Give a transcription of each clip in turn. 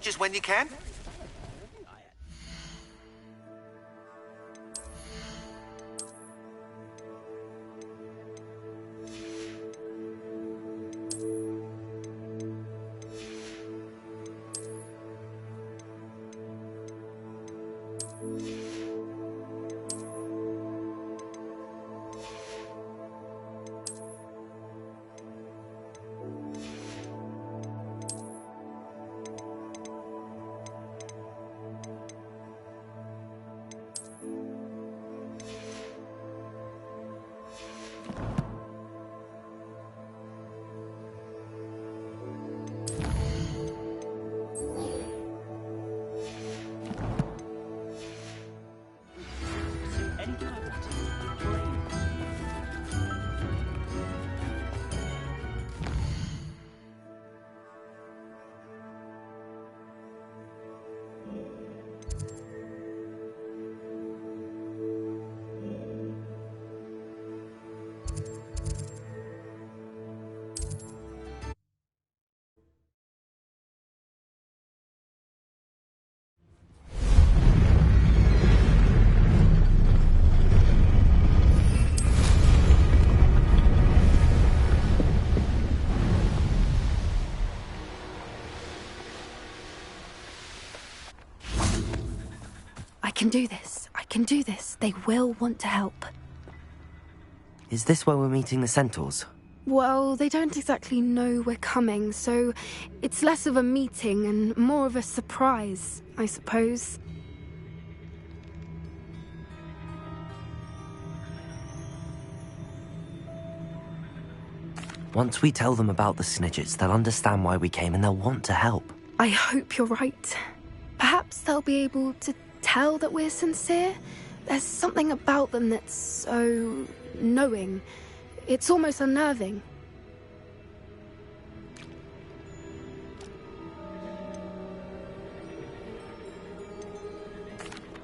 just when you can. I can do this. I can do this. They will want to help. Is this where we're meeting the centaurs? Well, they don't exactly know we're coming, so it's less of a meeting and more of a surprise, I suppose. Once we tell them about the Snidgets, they'll understand why we came and they'll want to help. I hope you're right. Perhaps they'll be able to tell that we're sincere. There's something about them that's so knowing. It's almost unnerving.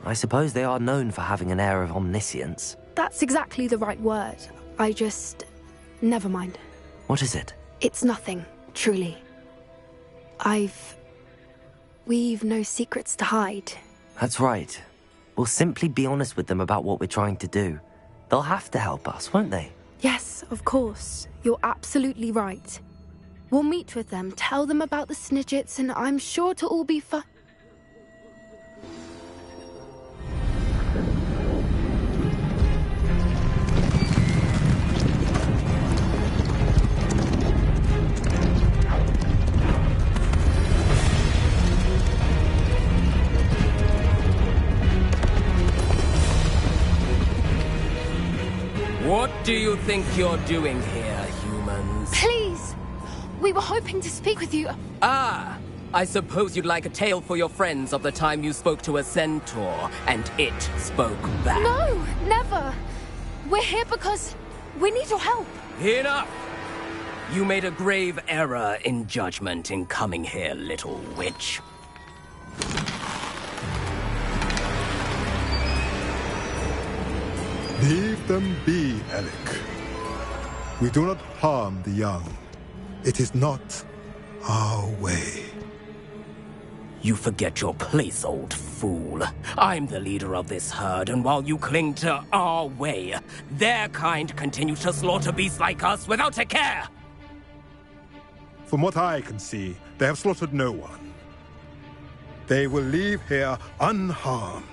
I suppose they are known for having an air of omniscience. That's exactly the right word. I just... never mind. What is it? It's nothing, truly. We've no secrets to hide. That's right. We'll simply be honest with them about what we're trying to do. They'll have to help us, won't they? Yes, of course. You're absolutely right. We'll meet with them, tell them about the Snidgets, and I'm sure it'll all be fun. What do you think you're doing here, humans? Please! We were hoping to speak with you. Ah! I suppose you'd like a tale for your friends of the time you spoke to a centaur, and it spoke back. No, never! We're here because we need your help. Enough! You made a grave error in judgment in coming here, little witch. Leave them be, Alec. We do not harm the young. It is not our way. You forget your place, old fool. I'm the leader of this herd, and while you cling to our way, their kind continue to slaughter beasts like us without a care! From what I can see, they have slaughtered no one. They will leave here unharmed.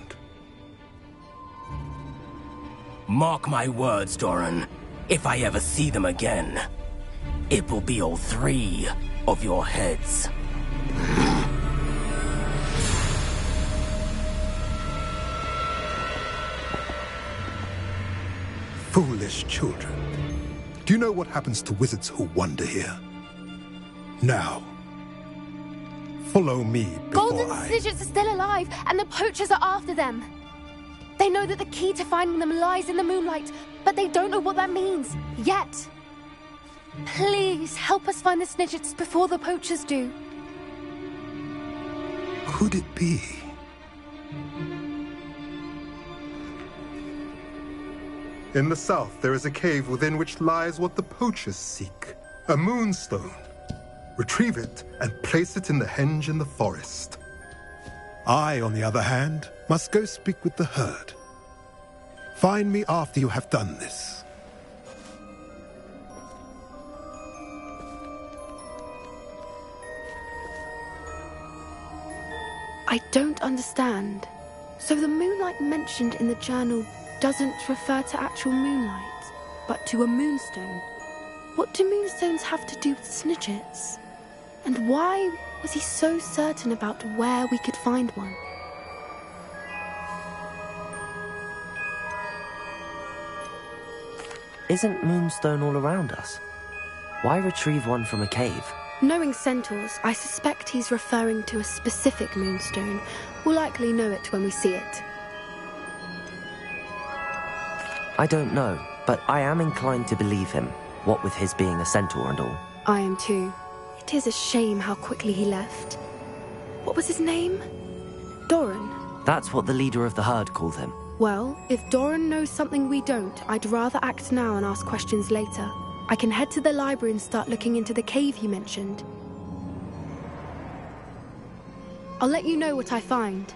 Mark my words, Doran. If I ever see them again, it will be all 3 of your heads. Foolish children. Do you know what happens to wizards who wander here? Now, follow me before Golden Snidgets are still alive, and the poachers are after them. They know that the key to finding them lies in the moonlight, but they don't know what that means, yet. Please, help us find the Snidgets before the poachers do. Could it be? In the south, there is a cave within which lies what the poachers seek. A moonstone. retrieve it, and place it in the henge in the forest. I, on the other hand, must go speak with the herd. Find me after you have done this. I don't understand. So the moonlight mentioned in the journal doesn't refer to actual moonlight, but to a moonstone. What do moonstones have to do with snitches? And why was he so certain about where we could find one? Isn't moonstone all around us? Why retrieve one from a cave? Knowing centaurs, I suspect he's referring to a specific moonstone. We'll likely know it when we see it. I don't know, but I am inclined to believe him, what with his being a centaur and all. I am too. It is a shame how quickly he left. What was his name? Doran. That's what the leader of the herd called him. Well, if Doran knows something we don't, I'd rather act now and ask questions later. I can head to the library and start looking into the cave you mentioned. I'll let you know what I find.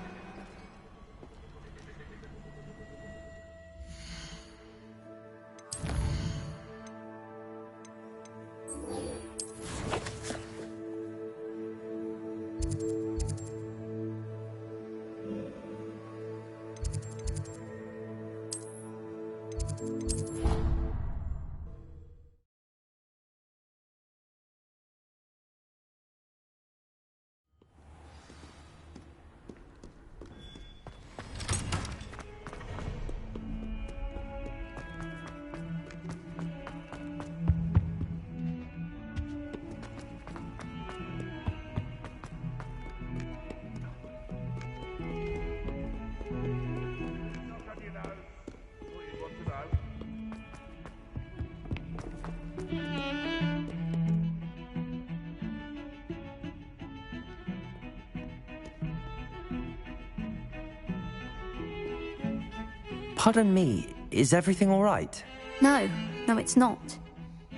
Pardon me, is everything all right? No, it's not.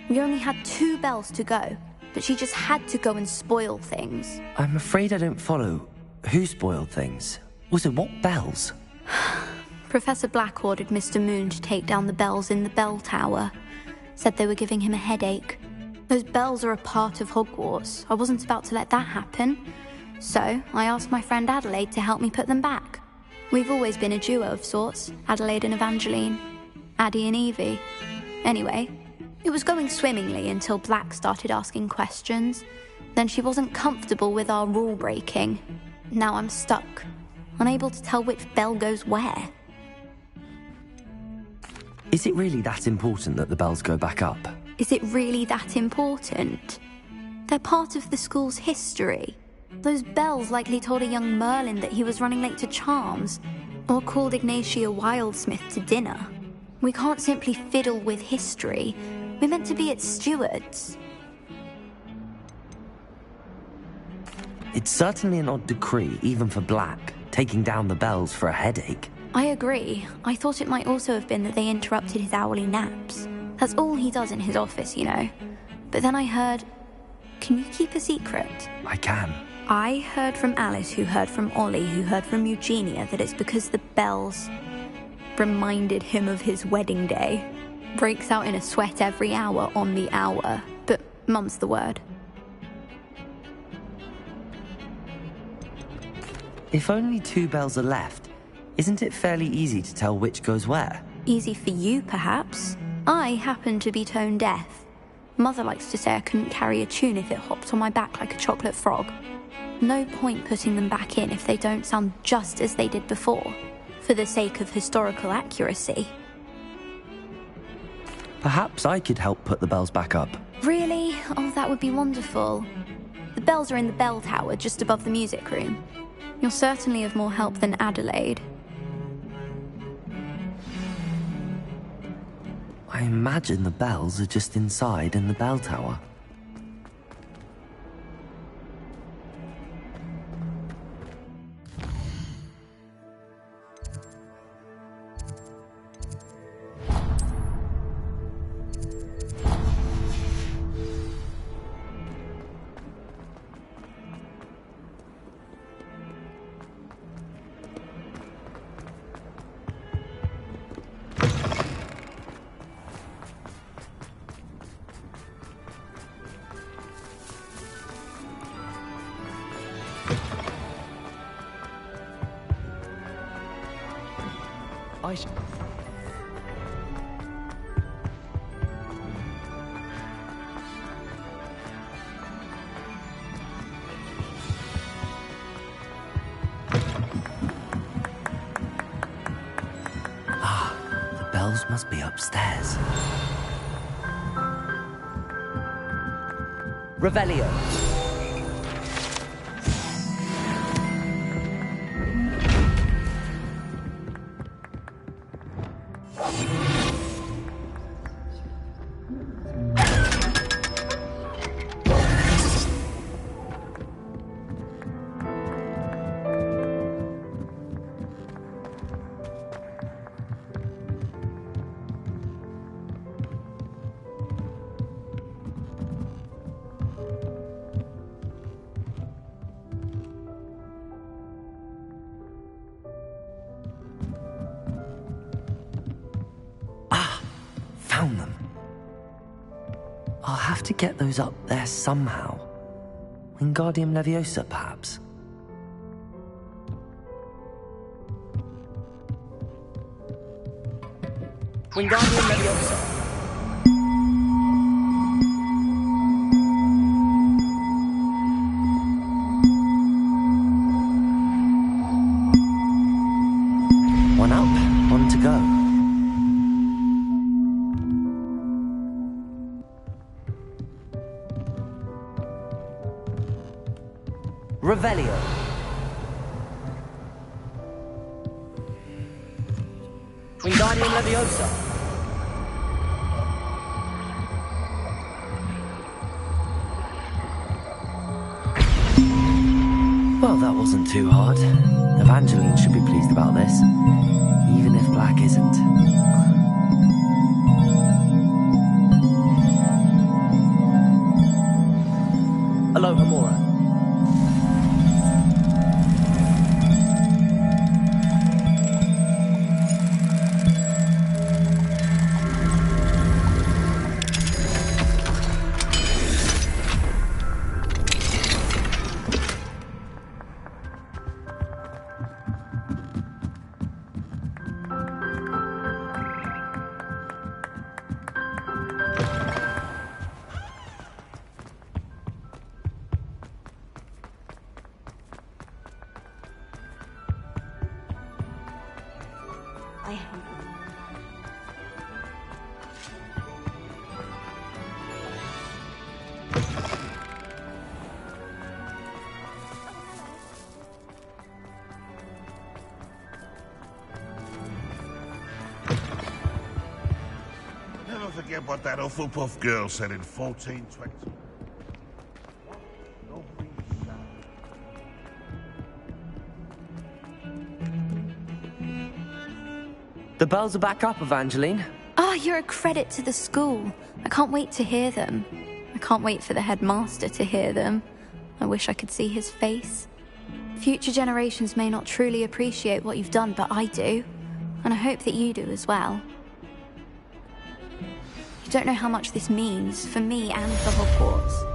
We only had 2 bells to go, but she just had to go and spoil things. I'm afraid I don't follow. Who spoiled things? Also, what bells? Professor Black ordered Mr. Moon to take down the bells in the bell tower. Said they were giving him a headache. Those bells are a part of Hogwarts. I wasn't about to let that happen. So, I asked my friend Adelaide to help me put them back. We've always been a duo of sorts, Adelaide and Evangeline. Addie and Evie. Anyway, it was going swimmingly until Black started asking questions. Then she wasn't comfortable with our rule breaking. Now I'm stuck, unable to tell which bell goes where. Is it really that important that the bells go back up? Is it really that important? They're part of the school's history. Those bells likely told a young Merlin that he was running late to Charms, or called Ignatia Wildsmith to dinner. We can't simply fiddle with history. We're meant to be its stewards. It's certainly an odd decree, even for Black, taking down the bells for a headache. I agree. I thought it might also have been that they interrupted his hourly naps. That's all he does in his office, you know. But then I heard... Can you keep a secret? I can. I heard from Alice, who heard from Ollie, who heard from Eugenia, that it's because the bells reminded him of his wedding day. Breaks out in a sweat every hour on the hour, but mum's the word. If only 2 bells are left, isn't it fairly easy to tell which goes where? Easy for you, perhaps. I happen to be tone deaf. Mother likes to say I couldn't carry a tune if it hopped on my back like a chocolate frog. No point putting them back in if they don't sound just as they did before, for the sake of historical accuracy. Perhaps I could help put the bells back up. Really? Oh, that would be wonderful. The bells are in the bell tower just above the music room. You're certainly of more help than Adelaide. I imagine the bells are just inside in the bell tower. I should... The bells must be upstairs. Revelio. Found them. I'll have to get those up there somehow. Wingardium Leviosa, perhaps? Wingardium Leviosa. One up, one to go. Revelio. Wingardium Leviosa. Well, that wasn't too hard. Evangeline should be pleased about this, even if Black isn't. Aloha Mora. Never forget what that Hufflepuff girl said in 1420. The bells are back up, Evangeline. Oh, you're a credit to the school. I can't wait to hear them. I can't wait for the headmaster to hear them. I wish I could see his face. Future generations may not truly appreciate what you've done, but I do. And I hope that you do as well. You don't know how much this means for me and for Hogwarts.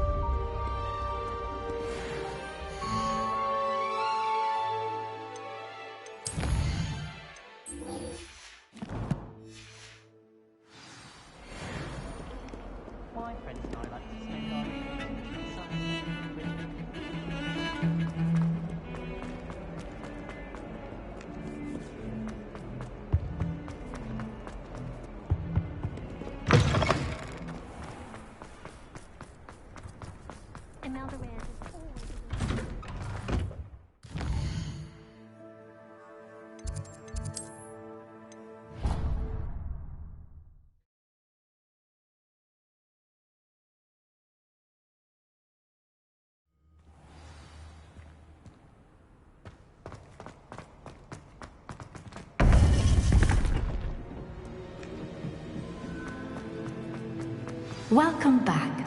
Welcome back.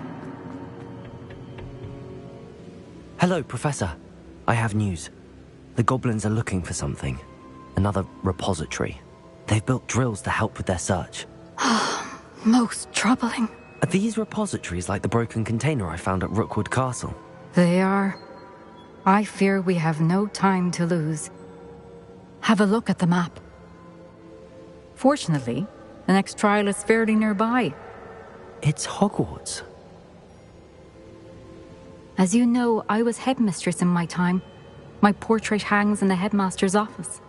Hello, Professor. I have news. The goblins are looking for something. Another repository. They've built drills to help with their search. Most troubling. Are these repositories like the broken container I found at Rookwood Castle? They are. I fear we have no time to lose. Have a look at the map. Fortunately, the next trial is fairly nearby. It's Hogwarts. As you know, I was headmistress in my time. My portrait hangs in the headmaster's office.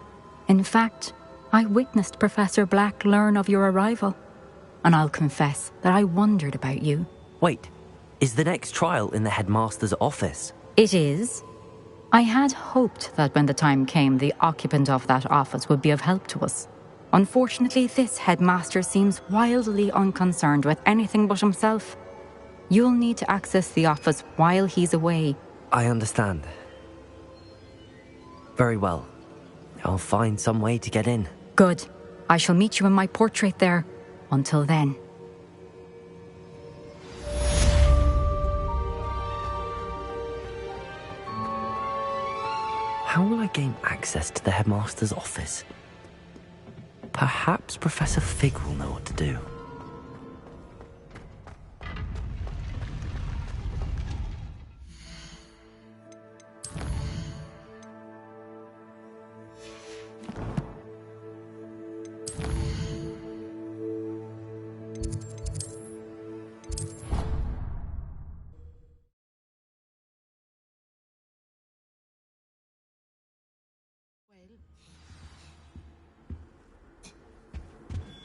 In fact, I witnessed Professor Black learn of your arrival. And I'll confess that I wondered about you. Wait, is the next trial in the headmaster's office? It is. I had hoped that when the time came, the occupant of that office would be of help to us. Unfortunately, this headmaster seems wildly unconcerned with anything but himself. You'll need to access the office while he's away. I understand. Very well. I'll find some way to get in. Good. I shall meet you in my portrait there. Until then. How will I gain access to the headmaster's office? Perhaps Professor Fig will know what to do.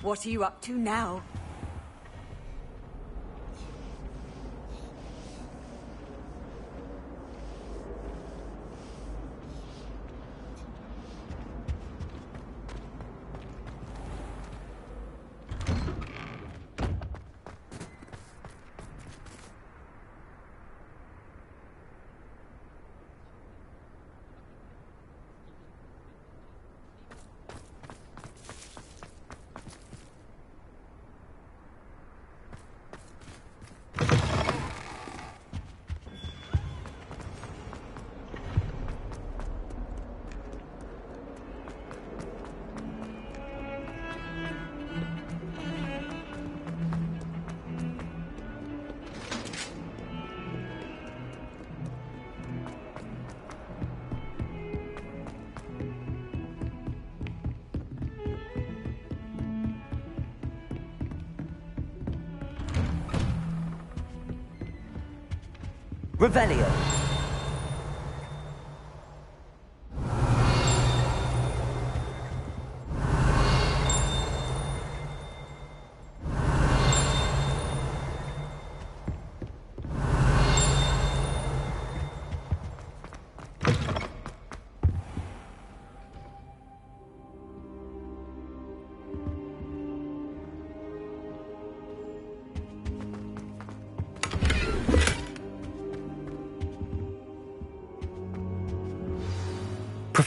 What are you up to now? Revelio.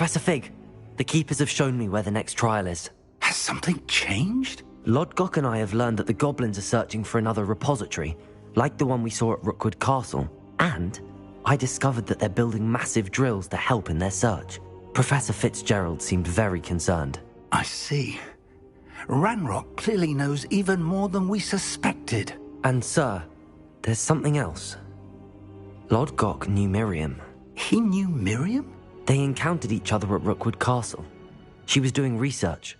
Professor Fig, the Keepers have shown me where the next trial is. Has something changed? Lodgok and I have learned that the goblins are searching for another repository, like the one we saw at Rookwood Castle. And I discovered that they're building massive drills to help in their search. Professor Fitzgerald seemed very concerned. I see. Ranrock clearly knows even more than we suspected. And sir, there's something else. Lodgok knew Miriam. He knew Miriam? They encountered each other at Rookwood Castle. She was doing research.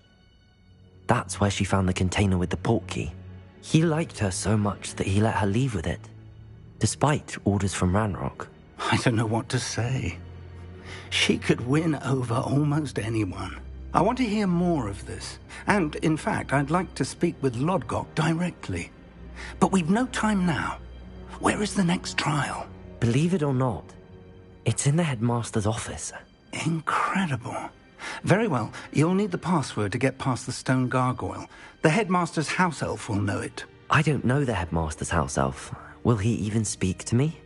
That's where she found the container with the portkey. He liked her so much that he let her leave with it, despite orders from Ranrock. I don't know what to say. She could win over almost anyone. I want to hear more of this. And, in fact, I'd like to speak with Lodgok directly. But we've no time now. Where is the next trial? Believe it or not, it's in the headmaster's office. Incredible. Very well. You'll need the password to get past the stone gargoyle. The headmaster's house elf will know it. I don't know the headmaster's house elf. Will he even speak to me?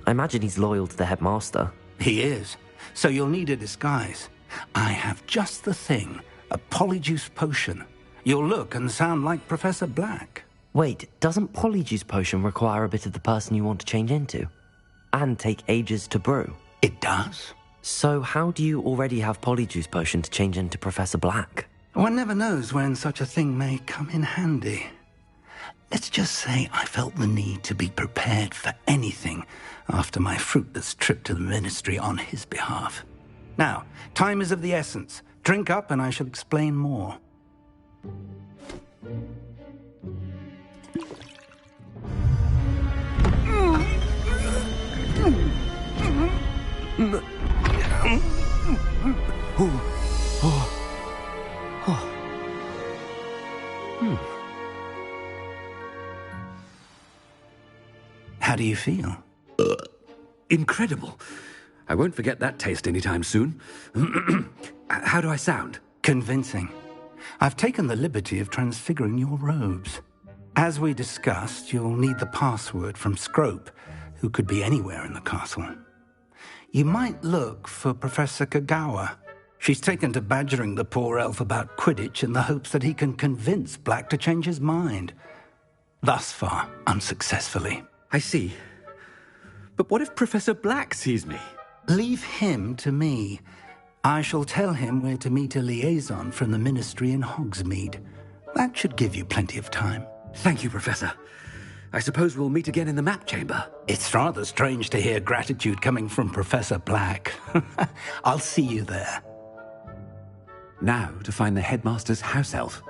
I imagine he's loyal to the headmaster. He is. So you'll need a disguise. I have just the thing. A polyjuice potion. You'll look and sound like Professor Black. Wait, doesn't polyjuice potion require a bit of the person you want to change into? And take ages to brew? It does. So how do you already have polyjuice potion to change into Professor Black? One never knows when such a thing may come in handy. Let's just say I felt the need to be prepared for anything after my fruitless trip to the ministry on his behalf. Now, time is of the essence. Drink up and I shall explain more. How do you feel? Incredible. I won't forget that taste anytime soon. How do I sound? Convincing. I've taken the liberty of transfiguring your robes. As we discussed, you'll need the password from Scrope, who could be anywhere in the castle. You might look for Professor Kagawa. She's taken to badgering the poor elf about Quidditch in the hopes that he can convince Black to change his mind. Thus far, unsuccessfully. I see. But what if Professor Black sees me? Leave him to me. I shall tell him where to meet a liaison from the Ministry in Hogsmeade. That should give you plenty of time. Thank you, Professor. I suppose we'll meet again in the map chamber. It's rather strange to hear gratitude coming from Professor Black. I'll see you there. Now to find the headmaster's house elf.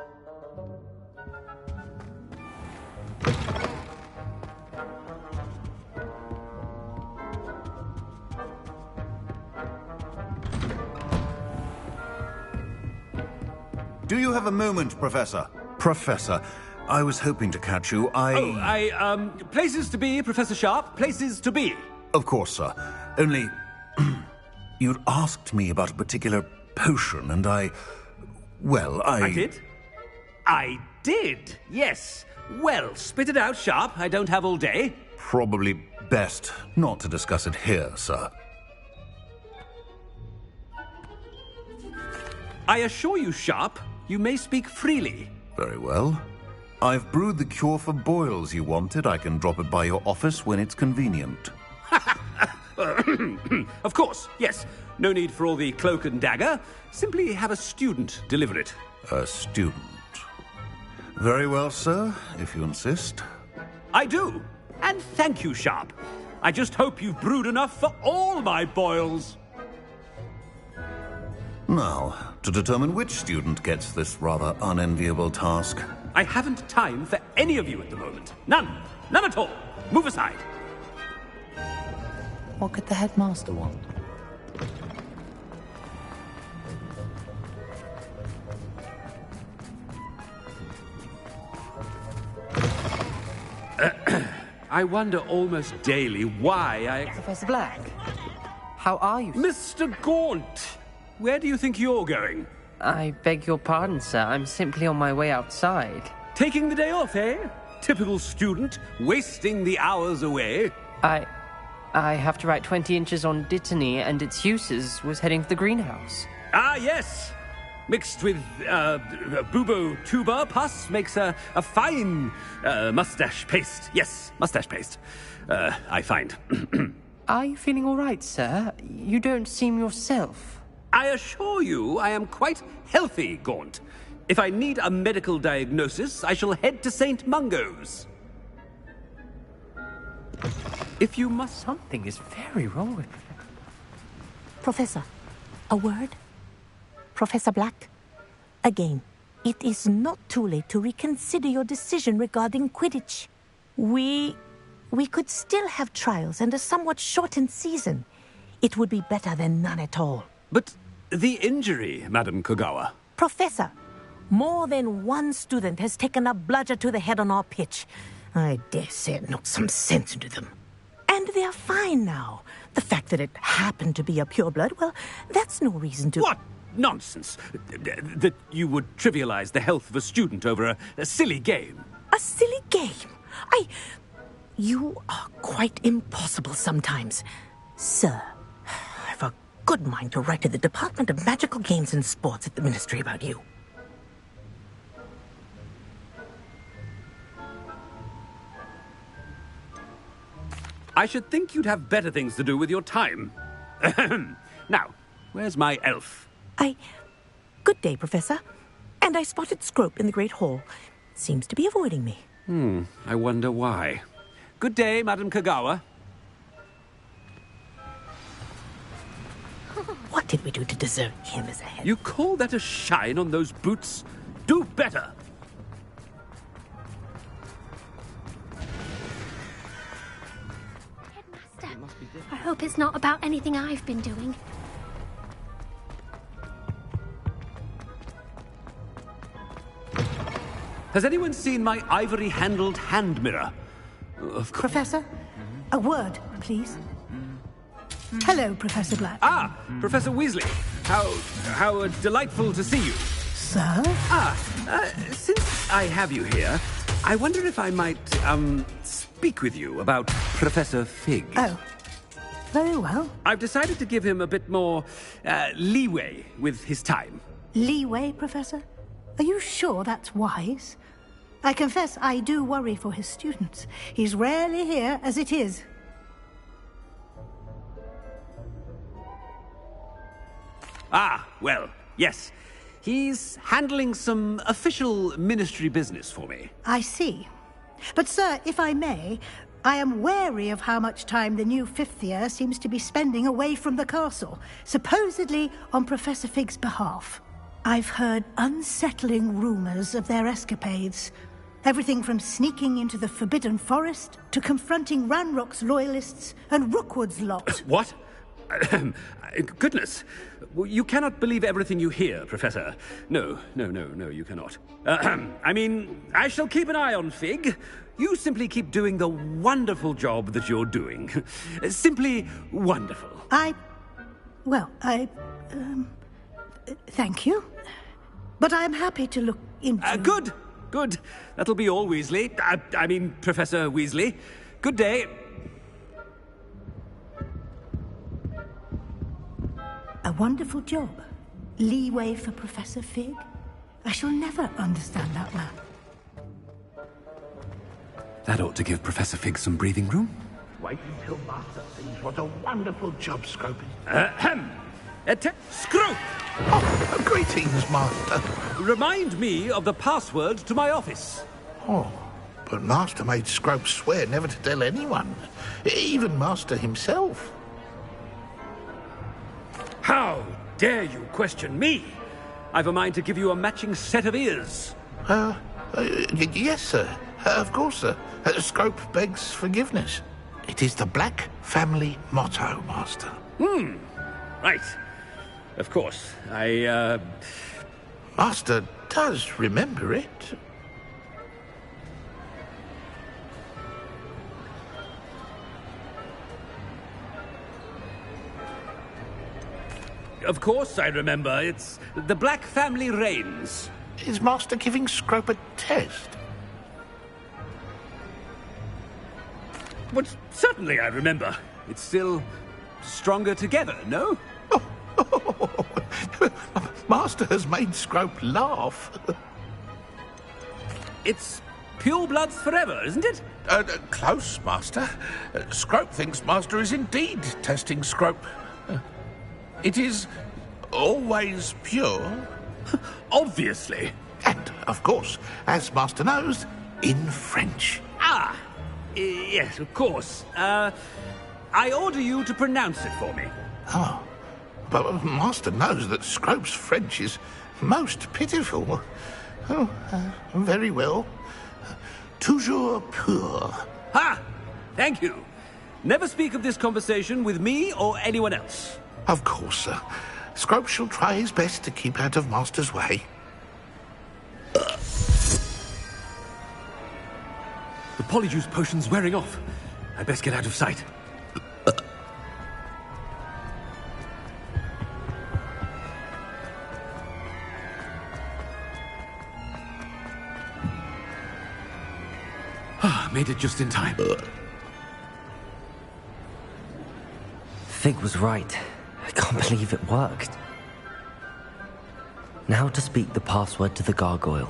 Do you have a moment, Professor? Professor, I was hoping to catch you. Places to be, Professor Sharp. Places to be. Of course, sir. Only, you'd asked me about a particular potion, and I did? I did, yes. Well, spit it out, Sharp. I don't have all day. Probably best not to discuss it here, sir. I assure you, Sharp, you may speak freely. Very well. I've brewed the cure for boils you wanted. I can drop it by your office when it's convenient. Of course, yes. No need for all the cloak and dagger. Simply have a student deliver it. A student? Very well, sir, if you insist. I do. And thank you, Sharp. I just hope you've brewed enough for all my boils. Now, to determine which student gets this rather unenviable task. I haven't time for any of you at the moment. None. None at all. Move aside. What could the headmaster want? I wonder almost daily why Professor Black, how are you? Mr. Gaunt, where do you think you're going? I beg your pardon, sir. I'm simply on my way outside. Taking the day off, eh? Typical student, wasting the hours away. I have to write 20 inches on Dittany and its uses. Was heading to the greenhouse. Ah, yes. Mixed with bubo tuber pus makes a fine mustache paste. Yes, mustache paste. I find. Are you feeling all right, sir? You don't seem yourself. I assure you I am quite healthy, Gaunt. If I need a medical diagnosis, I shall head to St. Mungo's. If you must... Something is very wrong with... Professor, a word? Professor Black? Again, it is not too late to reconsider your decision regarding Quidditch. We could still have trials and a somewhat shortened season. It would be better than none at all. But the injury, Madam Kagawa. Professor, more than one student has taken a bludger to the head on our pitch. I dare say it knocked some sense into them. And they are fine now. The fact that it happened to be a pureblood, well, that's no reason to... What nonsense! That you would trivialize the health of a student over a silly game. A silly game? You are quite impossible sometimes. Sir, I've a good mind to write to the Department of Magical Games and Sports at the Ministry about you. I should think you'd have better things to do with your time. Now, where's my elf? Good day, Professor. And I spotted Scrope in the Great Hall. Seems to be avoiding me. I wonder why. Good day, Madam Kagawa. What did we do to deserve him as a head? You call that a shine on those boots? Do better! I hope it's not about anything I've been doing. Has anyone seen my ivory-handled hand mirror? Of course. Professor, a word, please. Hello, Professor Black. Ah, Professor Weasley. How delightful to see you. Sir? Since I have you here, I wonder if I might, speak with you about Professor Fig. Oh, very well. I've decided to give him a bit more, leeway with his time. Leeway, Professor? Are you sure that's wise? I confess I do worry for his students. He's rarely here as it is. Ah, well, yes. He's handling some official ministry business for me. I see. But, sir, if I may, I am wary of how much time the new fifth year seems to be spending away from the castle, supposedly on Professor Fig's behalf. I've heard unsettling rumors of their escapades. Everything from sneaking into the Forbidden Forest to confronting Ranrock's loyalists and Rookwood's lot. What? Goodness. You cannot believe everything you hear, Professor. No, you cannot. I mean, I shall keep an eye on Fig. You simply keep doing the wonderful job that you're doing. Simply wonderful. Thank you. But I'm happy to look into... Good. That'll be all, Weasley. I mean, Professor Weasley. Good day. A wonderful job. Leeway for Professor Fig. I shall never understand that man. That ought to give Professor Fig some breathing room. Wait until Master sees what a wonderful job Scrope is. Scrope! Oh, greetings, Master. Remind me of the password to my office. Oh, but Master made Scrope swear never to tell anyone, even Master himself. How dare you question me? I've a mind to give you a matching set of ears. Yes, sir. Of course, sir. Scrope begs forgiveness. It is the Black family motto, Master. Right. Of course. Master does remember it. Of course I remember. It's the Black family reigns. Is Master giving Scrope a test? But certainly I remember. It's still stronger together, no? Master has made Scrope laugh. It's pure bloods forever, isn't it? Close, Master. Scrope thinks Master is indeed testing Scrope. It is always pure. Obviously. And, of course, as Master knows, in French. Yes, of course. I order you to pronounce it for me. Oh, but Master knows that Scrope's French is most pitiful. Oh, very well. Toujours pur. Ha! Thank you. Never speak of this conversation with me or anyone else. Of course, sir. Scrope shall try his best to keep out of Master's way. The polyjuice potion's wearing off. I best get out of sight. Made it just in time. Fig was right. I can't believe it worked. Now to speak the password to the gargoyle.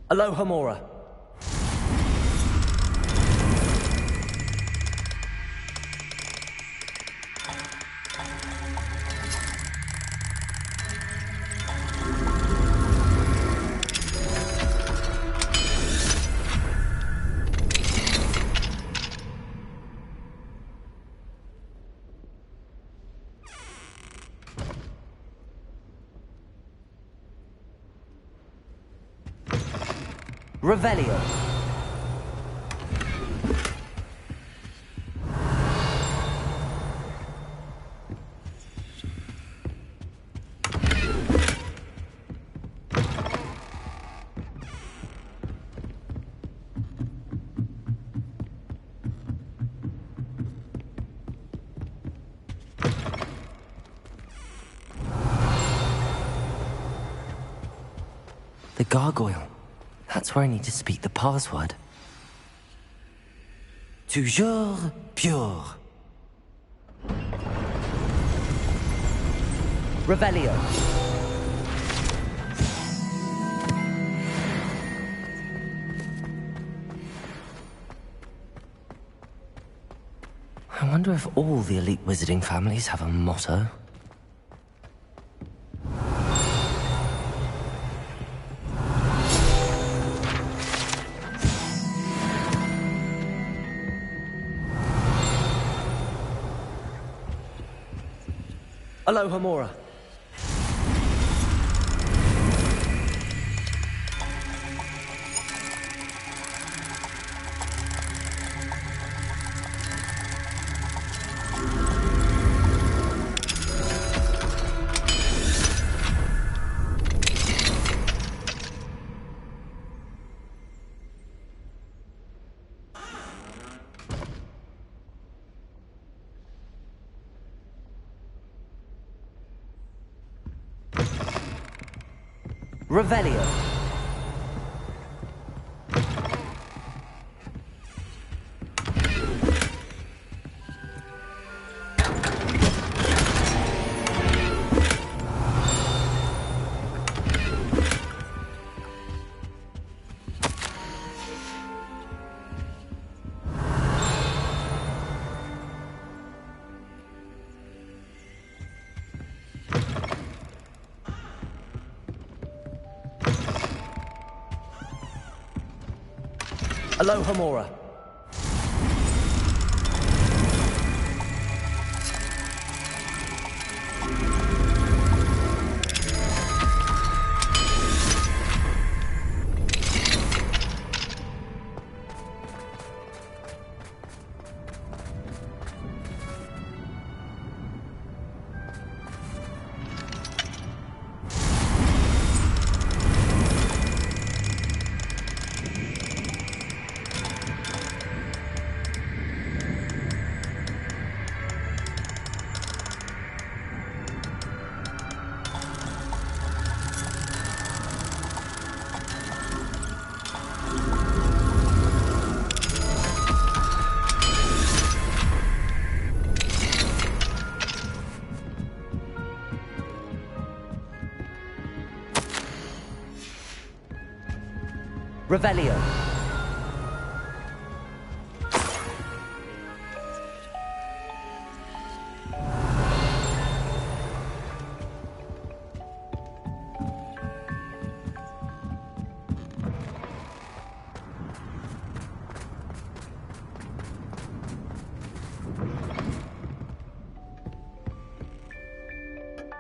Aloha Mora. Revelio. The gargoyle. That's where I need to speak the password. Toujours pure. Revelio. I wonder if all the elite wizarding families have a motto. Aloha Mora. Revelio. Aloha Mora. Revelio.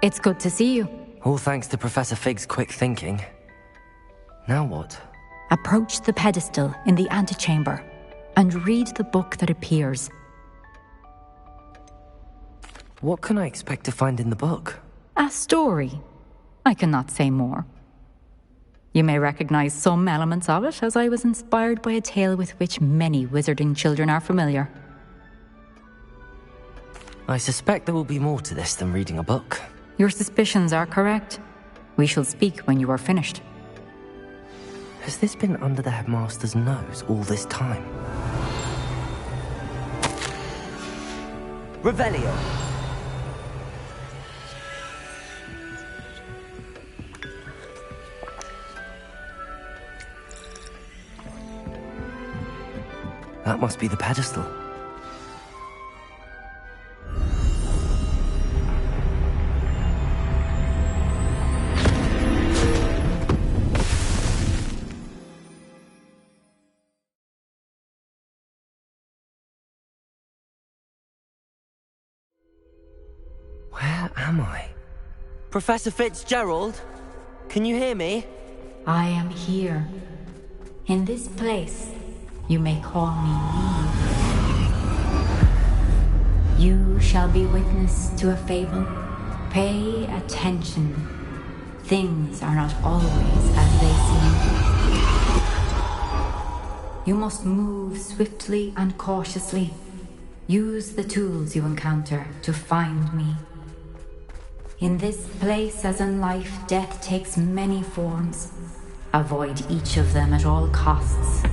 It's good to see you. All thanks to Professor Fig's quick thinking. Now what? Approach the pedestal in the antechamber and read the book that appears. What can I expect to find in the book? A story. I cannot say more. You may recognize some elements of it, as I was inspired by a tale with which many wizarding children are familiar. I suspect there will be more to this than reading a book. Your suspicions are correct. We shall speak when you are finished. Has this been under the headmaster's nose all this time? Revelio. That must be the pedestal. Where am I? Professor Fitzgerald? Can you hear me? I am here. In this place, you may call me Eve. You shall be witness to a fable. Pay attention. Things are not always as they seem. You must move swiftly and cautiously. Use the tools you encounter to find me. In this place, as in life, death takes many forms. Avoid each of them at all costs.